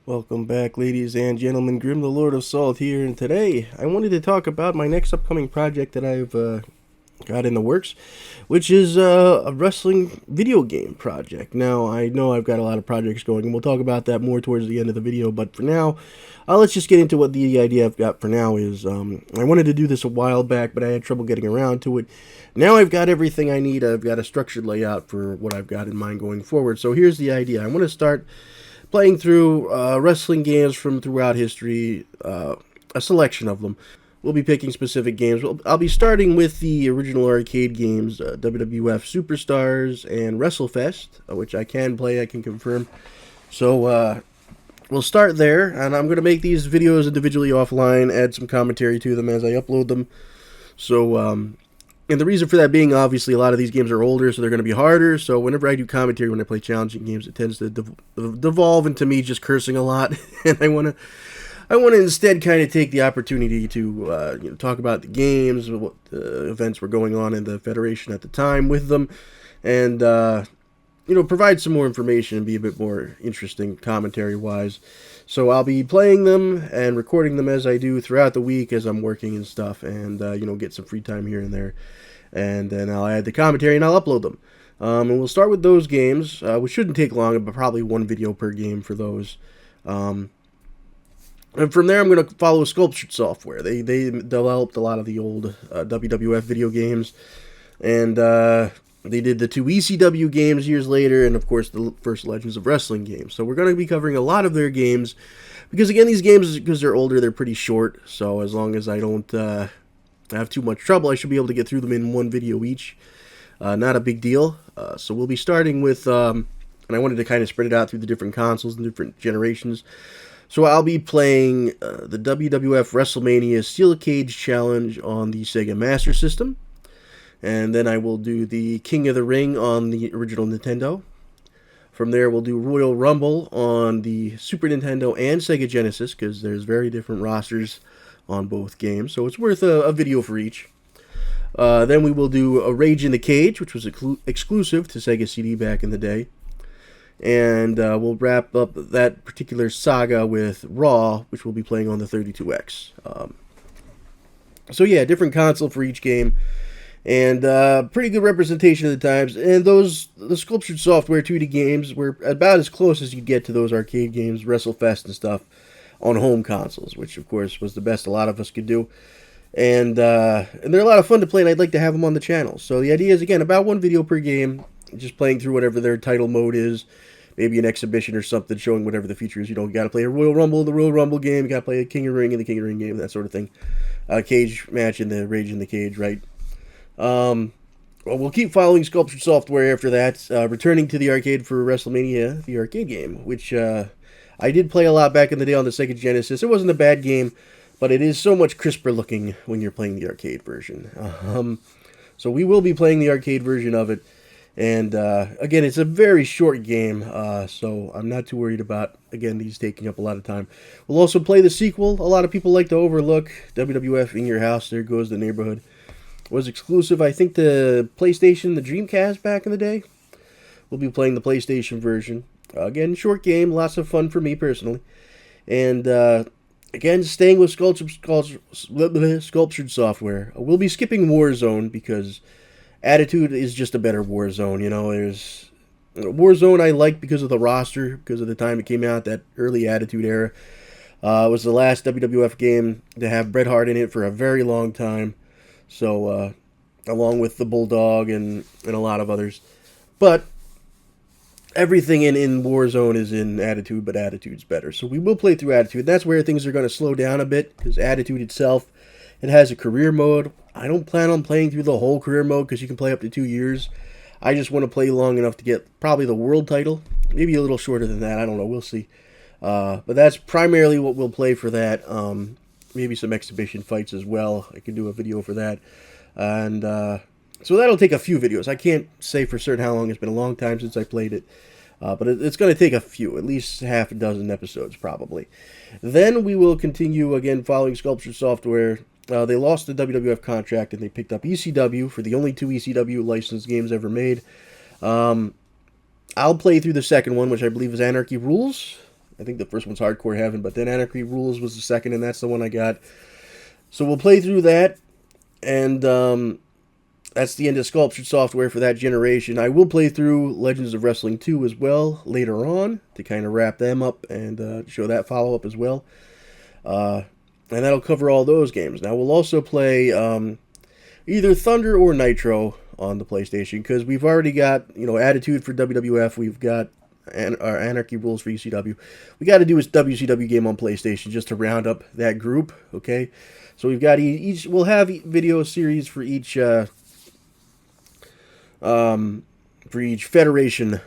Welcome back, ladies and gentlemen. Grim the Lord of Salt here, and today I wanted to talk about my next upcoming project that I've got in the works, which is a wrestling video game project. Now, I know I've got a lot of projects going, and we'll talk about that more towards the end of the video, but for now, let's just get into what the idea I've got for now is. I wanted to do this a while back, but I had trouble getting around to it. Now I've got everything I need. I've got a structured layout for what I've got in mind going forward. So here's the idea. I want to start playing through wrestling games from throughout history, a selection of them. We'll be picking specific games. I'll be starting with the original arcade games, WWF Superstars and WrestleFest, which I can play, I can confirm. So we'll start there, and I'm going to make these videos individually offline, add some commentary to them as I upload them. So and the reason for that being, obviously, a lot of these games are older, so they're going to be harder. So whenever I do commentary, when I play challenging games, it tends to devolve into me just cursing a lot. And I want to instead kind of take the opportunity to talk about the games, what events were going on in the Federation at the time with them, and provide some more information and be a bit more interesting commentary-wise. So I'll be playing them and recording them as I do throughout the week as I'm working and stuff, and get some free time here and there. And then I'll add the commentary and I'll upload them. And we'll start with those games, which shouldn't take long, but probably one video per game for those. And from there, I'm going to follow Sculptured Software. They developed a lot of the old WWF video games, and they did the two ECW games years later, and of course the first Legends of Wrestling games. So we're going to be covering a lot of their games, because again, these games, because they're older, they're pretty short. So as long as I don't have too much trouble, I should be able to get through them in one video each. Not a big deal. So we'll be starting with, and I wanted to kind of spread it out through the different consoles and different generations. So I'll be playing the WWF WrestleMania Steel Cage Challenge on the Sega Master System. And then I will do the King of the Ring on the original Nintendo. From there, we'll do Royal Rumble on the Super Nintendo and Sega Genesis, because there's very different rosters on both games. So it's worth a video for each. Then we will do a Rage in the Cage, which was exclusive to Sega CD back in the day. And we'll wrap up that particular saga with Raw, which we'll be playing on the 32X. So yeah, different console for each game. And pretty good representation of the times. And the Sculptured Software 2D games were about as close as you'd get to those arcade games, WrestleFest and stuff, on home consoles, which of course was the best a lot of us could do. And they're a lot of fun to play, and I'd like to have them on the channel. So the idea is, again, about one video per game, just playing through whatever their title mode is, maybe an exhibition or something showing whatever the feature is. You got to play a Royal Rumble in the Royal Rumble game, you got to play a King of Ring in the King of Ring game, that sort of thing. Cage match in the Rage in the Cage, right? Well, we'll keep following Sculptured Software after that, returning to the arcade for WrestleMania, the arcade game, which I did play a lot back in the day on the Sega Genesis. It wasn't a bad game, but it is so much crisper looking when you're playing the arcade version. So we will be playing the arcade version of it, and again, it's a very short game, so I'm not too worried about, again, these taking up a lot of time. We'll also play the sequel. A lot of people like to overlook WWF In Your House, There Goes the Neighborhood. Was exclusive, I think, to PlayStation, the Dreamcast back in the day. We'll be playing the PlayStation version. Again, short game, lots of fun for me personally. And again, staying with Sculptured Software. We'll be skipping Warzone because Attitude is just a better Warzone. There's Warzone I like because of the roster, because of the time it came out, that early Attitude era. It was the last WWF game to have Bret Hart in it for a very long time. So, along with the Bulldog and a lot of others. But everything in Warzone is in Attitude, but Attitude's better. So we will play through Attitude. That's where things are going to slow down a bit, because Attitude itself, it has a career mode. I don't plan on playing through the whole career mode, because you can play up to 2 years. I just want to play long enough to get probably the world title. Maybe a little shorter than that. I don't know. We'll see. But that's primarily what we'll play for that. Maybe some exhibition fights as well. I could do a video for that. And so that'll take a few videos. I can't say for certain how long. It's been a long time since I played it. But it's going to take a few, at least half a dozen episodes probably. Then we will continue again following Sculptured Software. They lost the WWF contract and they picked up ECW for the only two ECW licensed games ever made. I'll play through the second one, which I believe is Anarchy Rules. I think the first one's Hardcore Heaven, but then Anarchy Rules was the second, and that's the one I got. So we'll play through that, and that's the end of Sculptured Software for that generation. I will play through Legends of Wrestling 2 as well later on to kind of wrap them up and show that follow-up as well. And that'll cover all those games. Now we'll also play either Thunder or Nitro on the PlayStation, because we've already got, Attitude for WWF, we've got our Anarchy Rules for ECW. We got to do a WCW game on PlayStation just to round up that group, okay? So we've got we'll have video series for each federation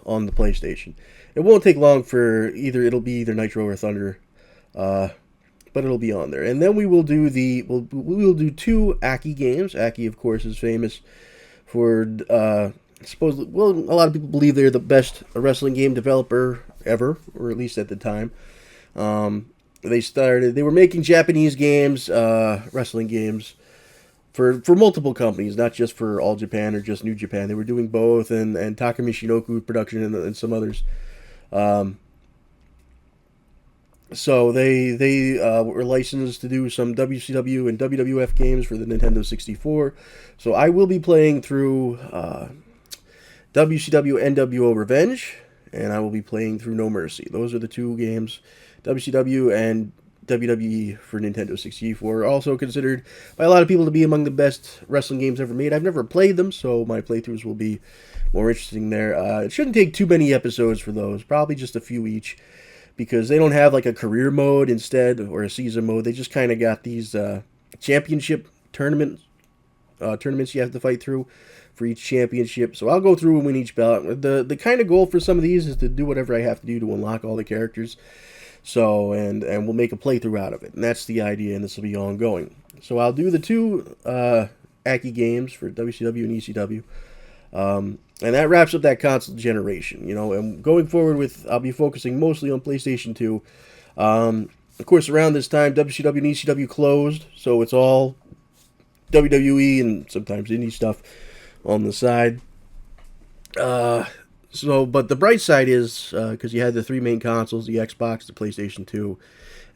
on the PlayStation. It won't take long for it'll be either Nitro or Thunder, but it'll be on there. And then we will do we'll do 2 Aki games. Aki, of course, is famous for supposedly, well, a lot of people believe they're the best wrestling game developer ever, or at least at the time. They were making Japanese games, wrestling games, for multiple companies, not just for All Japan or just New Japan. They were doing both, and Takumi Shinoku Production and some others. So they were licensed to do some WCW and WWF games for the Nintendo 64. So I will be playing through WCW NWO Revenge, and I will be playing through No Mercy. Those are the 2 games, WCW and WWE for Nintendo 64, are also considered by a lot of people to be among the best wrestling games ever made. I've never played them, so my playthroughs will be more interesting there. It shouldn't take too many episodes for those, probably just a few each, because they don't have like a career mode instead, or a season mode. They just kind of got these championship tournaments you have to fight through for each championship. So I'll go through and win each belt. The kind of goal for some of these is to do whatever I have to do to unlock all the characters. So, and we'll make a playthrough out of it. And that's the idea, and this will be ongoing. So I'll do the 2 Aki games for WCW and ECW. And that wraps up that console generation, and going forward I'll be focusing mostly on PlayStation 2. Of course, around this time, WCW and ECW closed, so it's all WWE and sometimes indie stuff on the side. But the bright side is, because you had the 3 main consoles, the Xbox, the PlayStation 2,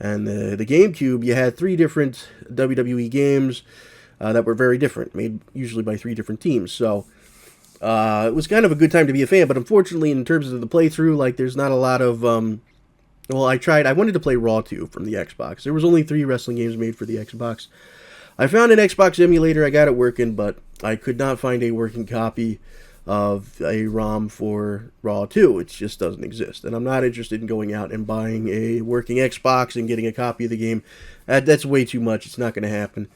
and the GameCube, you had 3 different WWE games that were very different, made usually by 3 different teams. So it was kind of a good time to be a fan, but unfortunately, in terms of the playthrough, there's not a lot of, I wanted to play Raw 2 from the Xbox. There was only 3 wrestling games made for the Xbox. I found an Xbox emulator, I got it working, but I could not find a working copy of a ROM for Raw 2. It just doesn't exist, and I'm not interested in going out and buying a working Xbox and getting a copy of the game. That's way too much. It's not going to happen.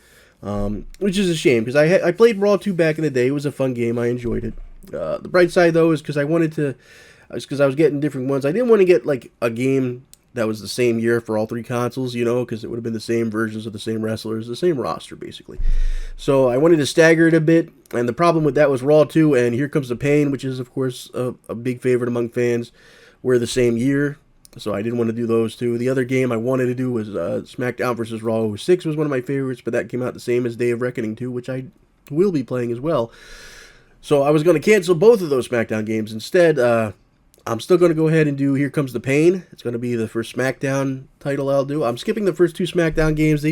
Which is a shame, because I played Raw 2 back in the day. It was a fun game. I enjoyed it. The bright side, though, is because I was getting different ones. I didn't want to get a game that was the same year for all 3 consoles, because it would have been the same versions of the same wrestlers, the same roster, basically. So I wanted to stagger it a bit, and the problem with that was Raw 2 and Here Comes the Pain, which is, of course, a big favorite among fans, were the same year. So I didn't want to do those 2. The other game I wanted to do was SmackDown vs. Raw 06 was one of my favorites, but that came out the same as Day of Reckoning 2, which I will be playing as well. So I was going to cancel both of those SmackDown games. Instead, I'm still going to go ahead and do Here Comes the Pain. It's going to be the first SmackDown title I'll do. I'm skipping the first 2 SmackDown games.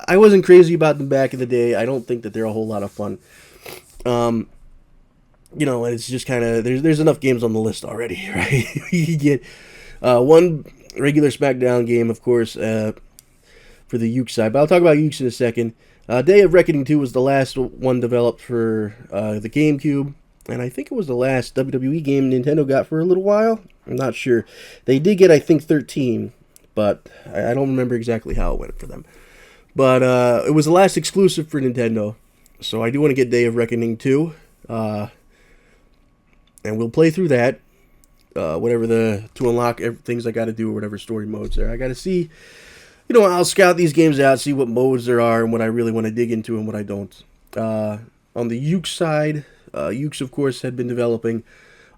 I wasn't crazy about them back in the day. I don't think that they're a whole lot of fun. And it's just kind of, there's enough games on the list already, right? You get one regular SmackDown game, of course, for the Yuke side. But I'll talk about Yuke's in a second. Day of Reckoning 2 was the last one developed for the GameCube. And I think it was the last WWE game Nintendo got for a little while. I'm not sure. They did get, I think, 13. But I don't remember exactly how it went for them. But it was the last exclusive for Nintendo. So I do want to get Day of Reckoning 2. And we'll play through that. To unlock things I got to do, or whatever story modes there. I got to see, I'll scout these games out, see what modes there are, and what I really want to dig into and what I don't. On the Yuke side, Yuke's, of course, had been developing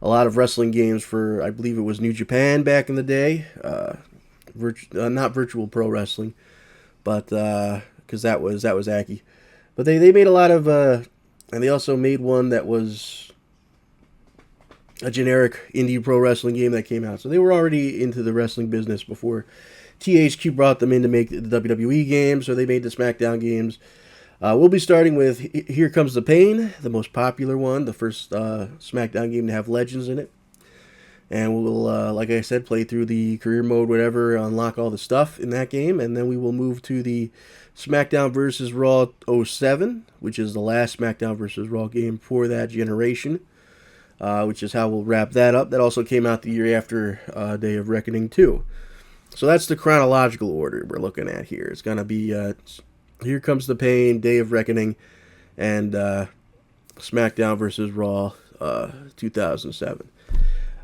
a lot of wrestling games for, I believe it was New Japan back in the day. Not Virtual Pro Wrestling, but because that was Aki. But they made a lot of, and they also made one that was, a generic indie pro wrestling game that came out. So they were already into the wrestling business before THQ brought them in to make the WWE games, so they made the SmackDown games. We'll be starting with Here Comes the Pain, the most popular one, the first SmackDown game to have Legends in it. And we'll, like I said, play through the career mode, whatever, unlock all the stuff in that game, and then we will move to the SmackDown vs. Raw '07, which is the last SmackDown vs. Raw game for that generation, which is how we'll wrap that up. That also came out the year after Day of Reckoning 2. So that's the chronological order we're looking at here. It's going to be Here Comes the Pain, Day of Reckoning, and SmackDown vs. Raw 2007.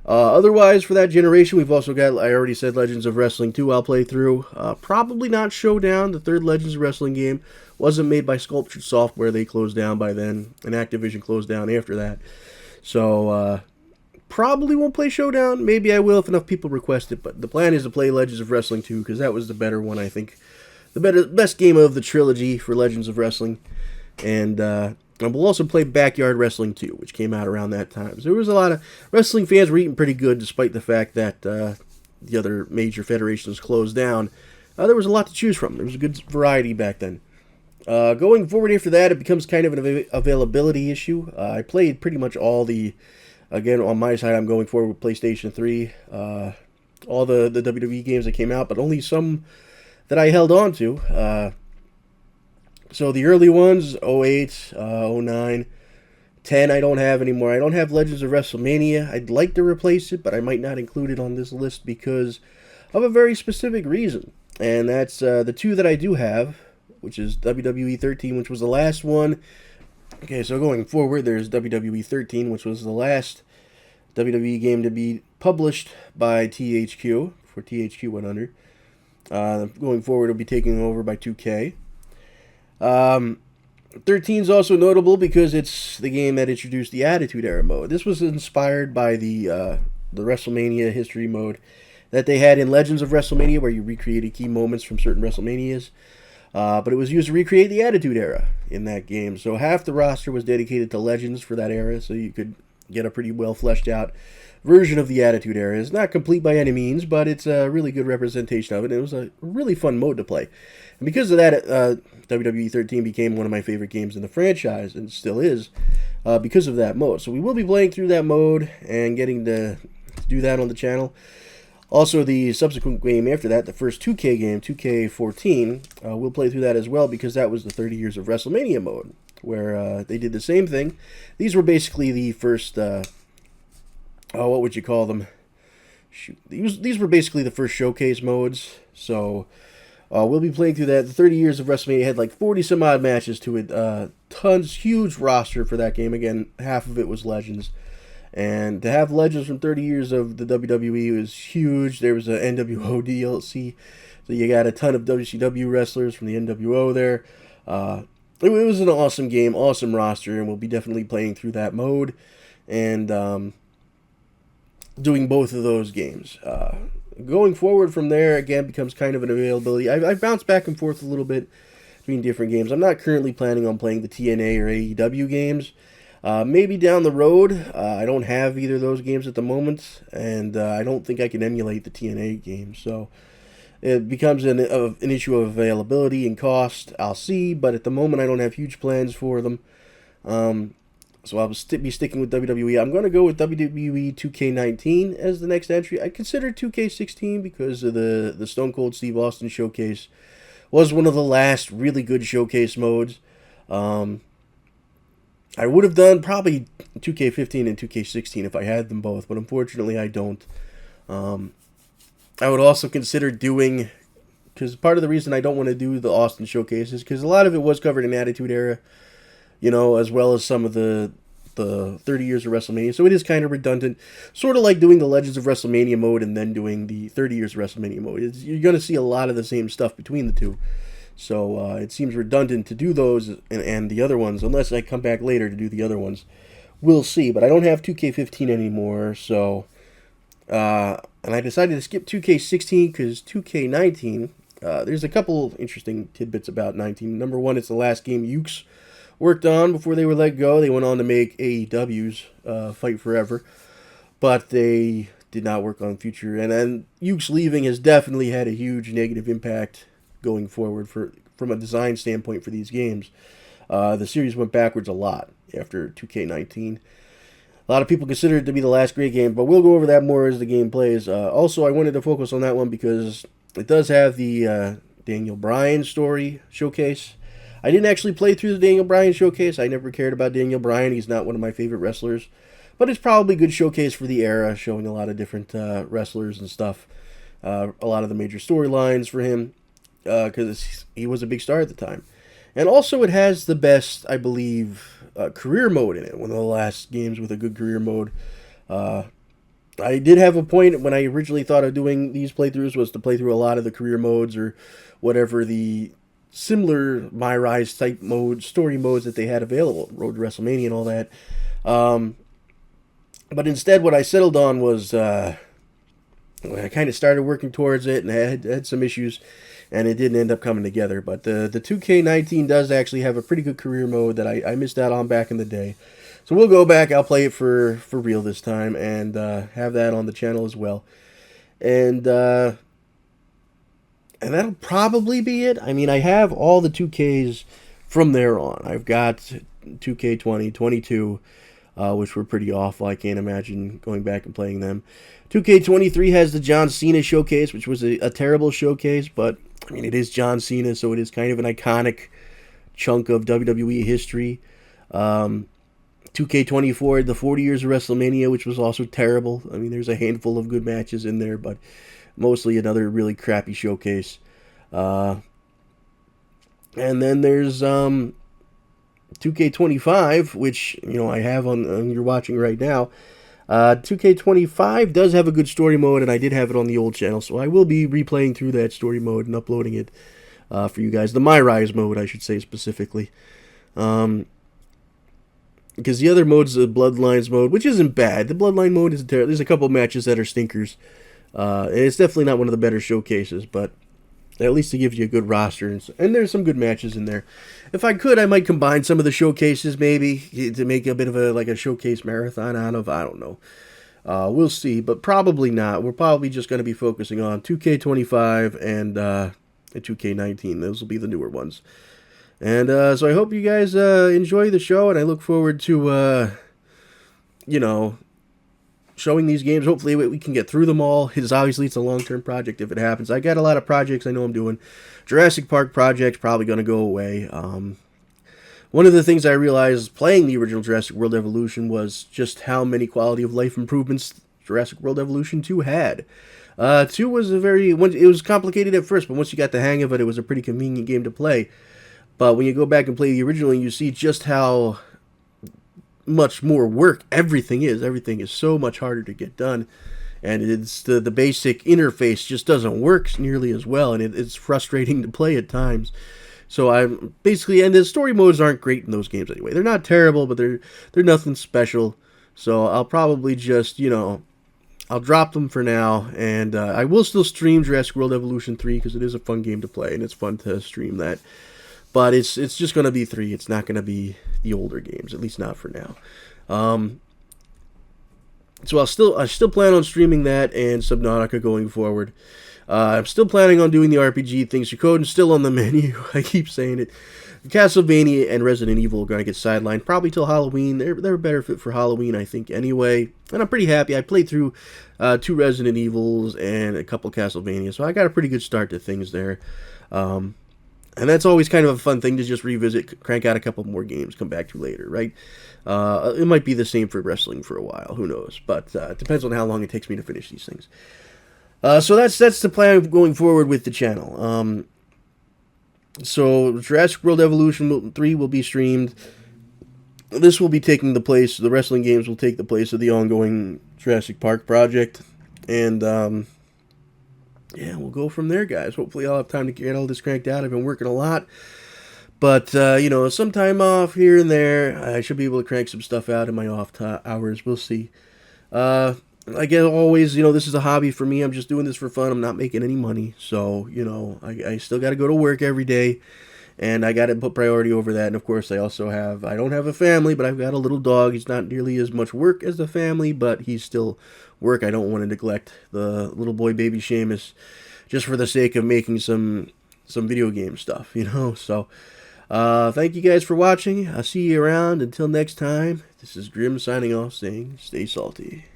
Otherwise, for that generation, we've also got, I already said, Legends of Wrestling 2 I'll play through. Probably not Showdown. The third Legends of Wrestling game wasn't made by Sculptured Software. They closed down by then, and Activision closed down after that. So, probably won't play Showdown. Maybe I will if enough people request it, but the plan is to play Legends of Wrestling 2, because that was the better one, I think. The best game of the trilogy for Legends of Wrestling. And we'll also play Backyard Wrestling 2, which came out around that time. So there was a lot of wrestling fans were eating pretty good, despite the fact that the other major federations closed down. There was a lot to choose from. There was a good variety back then. Going forward after that, it becomes kind of an availability issue. I played pretty much all the, again, on my side, I'm going forward with PlayStation 3. All the WWE games that came out, but only some that I held on to. So the early ones, 08, 09, 10, I don't have anymore. I don't have Legends of WrestleMania. I'd like to replace it, but I might not include it on this list because of a very specific reason. And that's the two that I do have, which is WWE 13, which was the last one. Okay, so going forward, there's WWE 13, which was the last WWE game to be published by THQ, before THQ went under. Going forward, it'll be taken over by 2K. 13 is also notable because it's the game that introduced the Attitude Era mode. This was inspired by the WrestleMania history mode that they had in Legends of WrestleMania, where you recreated key moments from certain WrestleManias. But it was used to recreate the Attitude Era in that game. So half the roster was dedicated to Legends for that era, so you could get a pretty well fleshed out version of the Attitude Era. It's not complete by any means, but it's a really good representation of it. It was a really fun mode to play. And because of that, WWE 13 became one of my favorite games in the franchise, and still is, because of that mode. So we will be playing through that mode and getting to do that on the channel. Also, the subsequent game after that, the first 2K game, 2K14, we'll play through that as well, because that was the 30 Years of WrestleMania mode, where they did the same thing. These were basically the first, what would you call them? Shoot, these were basically the first showcase modes, so we'll be playing through that. The 30 Years of WrestleMania had like 40 some odd matches to it, tons, huge roster for that game. Again, half of it was Legends. And to have Legends from 30 years of the WWE was huge. There was a NWO DLC, so you got a ton of WCW wrestlers from the NWO there. It was an awesome game, awesome roster, and we'll be definitely playing through that mode and doing both of those games. Going forward from there, again, becomes kind of an availability. I've bounced back and forth a little bit between different games. I'm not currently planning on playing the TNA or AEW games. Maybe down the road. I don't have either of those games at the moment, and I don't think I can emulate the TNA game. So it becomes an issue of availability and cost. I'll see, but at the moment I don't have huge plans for them. So I'll be sticking with WWE. I'm going to go with WWE 2K19 as the next entry. I consider 2K16 because of the Stone Cold Steve Austin showcase was one of the last really good showcase modes. I would have done probably 2K15 and 2K16 if I had them both, but unfortunately I don't. I would also consider doing, because part of the reason I don't want to do the Austin showcase is because a lot of it was covered in Attitude Era, you know, as well as some of the 30 Years of WrestleMania, so it is kind of redundant, sort of like doing the Legends of WrestleMania mode and then doing the 30 Years of WrestleMania mode. You're going to see a lot of the same stuff between the two. So it seems redundant to do those and the other ones, unless I come back later to do the other ones. We'll see, but I don't have 2K15 anymore, so... and I decided to skip 2K16 because 2K19, there's a couple interesting tidbits about 19. Number one, it's the last game Yuke's worked on before they were let go. They went on to make AEW's Fight Forever. but they did not work on future. And then Yuke's leaving has definitely had a huge negative impact going forward from a design standpoint for these games. The series went backwards a lot after 2K19. A lot of people consider it to be the last great game, but we'll go over that more as the game plays. Also, I wanted to focus on that one because it does have the Daniel Bryan story showcase. I didn't actually play through the Daniel Bryan showcase. I never cared about Daniel Bryan. He's not one of my favorite wrestlers. But it's probably a good showcase for the era, showing a lot of different wrestlers and stuff. A lot of the major storylines for him, because he was a big star at the time. And also it has the best, I believe, career mode in it. One of the last games with a good career mode. I did have a point when I originally thought of doing these playthroughs was to play through a lot of the career modes or whatever the similar My Rise type modes, story modes that they had available, Road to WrestleMania and all that. But instead, what I settled on was I kind of started working towards it and I had some issues, and it didn't end up coming together. But the 2K19 does actually have a pretty good career mode that I missed out on back in the day. So we'll go back. I'll play it for real this time and have that on the channel as well. And that'll probably be it. I mean, I have all the 2Ks from there on. I've got 2K20, 22, which were pretty awful. I can't imagine going back and playing them. 2K23 has the John Cena showcase, which was a terrible showcase, but I mean, it is John Cena, so it is kind of an iconic chunk of WWE history. 2K24, the 40 years of WrestleMania, which was also terrible. I mean, there's a handful of good matches in there, but mostly another really crappy showcase. And then there's 2K25, which, you know, I have on you're watching right now. 2K25 does have a good story mode, and I did have it on the old channel, so I will be replaying through that story mode and uploading it for you guys. The My Rise mode, I should say specifically. Because the other mode's the Bloodlines mode, which isn't bad. The Bloodline mode is terrible. There's a couple matches that are stinkers. And it's definitely not one of the better showcases, but at least it gives you a good roster. And there's some good matches in there. If I could, I might combine some of the showcases, maybe, to make a bit of a showcase marathon out of. I don't know. We'll see, but probably not. We're probably just going to be focusing on 2K25 and 2K19. Those will be the newer ones. And so I hope you guys enjoy the show, and I look forward to, showing these games. Hopefully we can get through them all. It's a long-term project if it happens. I got a lot of projects I know I'm doing. Jurassic Park project's probably going to go away. One of the things I realized playing the original Jurassic World Evolution was just how many quality of life improvements Jurassic World Evolution 2 had. 2 was it was complicated at first, but once you got the hang of it, it was a pretty convenient game to play. But when you go back and play the original, you see just how much more work everything is. Everything is so much harder to get done. And it's the basic interface just doesn't work nearly as well. And it's frustrating to play at times. So and the story modes aren't great in those games anyway. They're not terrible, but they're nothing special. So I'll probably just, I'll drop them for now. And I will still stream Jurassic World Evolution 3 because it is a fun game to play. And it's fun to stream that. But it's just going to be 3. It's not going to be the older games, at least not for now. So I still plan on streaming that and Subnautica going forward. I'm still planning on doing the RPG things. Suikoden's still on the menu. I keep saying it. Castlevania and Resident Evil are going to get sidelined probably till Halloween. They're a better fit for Halloween, I think, anyway. And I'm pretty happy. I played through 2 Resident Evils and a couple Castlevania, so I got a pretty good start to things there. And that's always kind of a fun thing to just revisit, crank out a couple more games, come back to later, right? It might be the same for wrestling for a while, who knows? But it depends on how long it takes me to finish these things. So that's the plan going forward with the channel. So Jurassic World Evolution 3 will be streamed. This will be taking the place, the wrestling games will take the place of the ongoing Jurassic Park project. And yeah, we'll go from there, guys. Hopefully I'll have time to get all this cranked out. I've been working a lot. But, some time off here and there. I should be able to crank some stuff out in my off hours. We'll see. Like always, this is a hobby for me. I'm just doing this for fun. I'm not making any money. So, I still got to go to work every day. and I got to put priority over that. And of course, I don't have a family, but I've got a little dog. He's not nearly as much work as the family, but he's still work. I don't want to neglect the little boy, baby Seamus, just for the sake of making some video game stuff, So, thank you guys for watching. I'll see you around. Until next time, this is Grim signing off, saying stay salty.